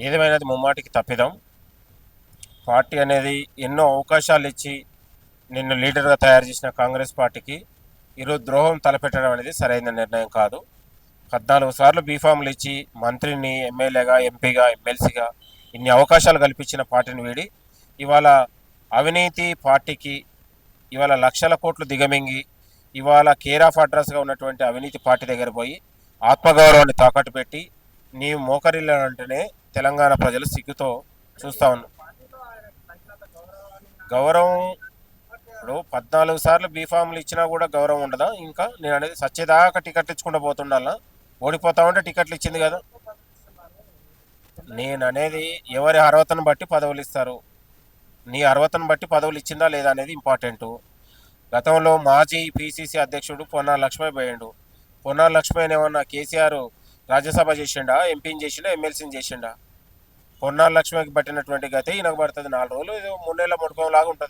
ఏదేమైనా అది ముమ్మాటికి తప్పిదం. పార్టీ అనేది ఎన్నో అవకాశాలు ఇచ్చి నిన్ను లీడర్గా తయారు చేసిన కాంగ్రెస్ పార్టీకి ఈరోజు ద్రోహం తలపెట్టడం అనేది సరైన నిర్ణయం కాదు. 14 సార్లు బీఫామ్లు ఇచ్చి మంత్రిని, ఎమ్మెల్యేగా, ఎంపీగా, ఎమ్మెల్సీగా ఇన్ని అవకాశాలు కల్పించిన పార్టీని వీడి ఇవాళ అవినీతి పార్టీకి ఇవాళ లక్షల కోట్లు దిగమింగి ఇవాళ కేర్ ఆఫ్ అడ్రస్గా ఉన్నటువంటి అవినీతి పార్టీ దగ్గర పోయి ఆత్మగౌరవాన్ని తాకట్టు పెట్టి నీవు మోకరిల్లంటేనే తెలంగాణ ప్రజలు సిగ్గుతో చూస్తూ ఉన్నారు. గౌరవం ఇప్పుడు 14 సార్లు బీఫామ్లు ఇచ్చినా కూడా గౌరవం ఉండదా? ఇంకా నేను అనేది సచ్చేదాకా టికెట్లు ఇచ్చుకుంటూ పోతుండాలా? ఓడిపోతా ఉంటే టికెట్లు ఇచ్చింది కదా. నేను అనేది ఎవరి అర్హతను బట్టి పదవులు ఇస్తారు. నీ అర్హతను బట్టి పదవులు ఇచ్చిందా లేదా అనేది ఇంపార్టెంటు. గతంలో మాజీ పిసిసి అధ్యక్షుడు పొన్నాల లక్ష్మయ్య పోయిండు. పొన్నాల లక్ష్మయ్యని ఏమన్నా కేసీఆర్ రాజ్యసభ చేసిండా, ఎంపీని చేసిండా, ఎమ్మెల్సీని చేసిండా? పొన్నాల లక్ష్మయ్యకి పట్టినటువంటి గతే ఈయనకు పడుతుంది. 4 రోజులు ఏదో 3 నెలల ముడుకం లాగా ఉంటుంది.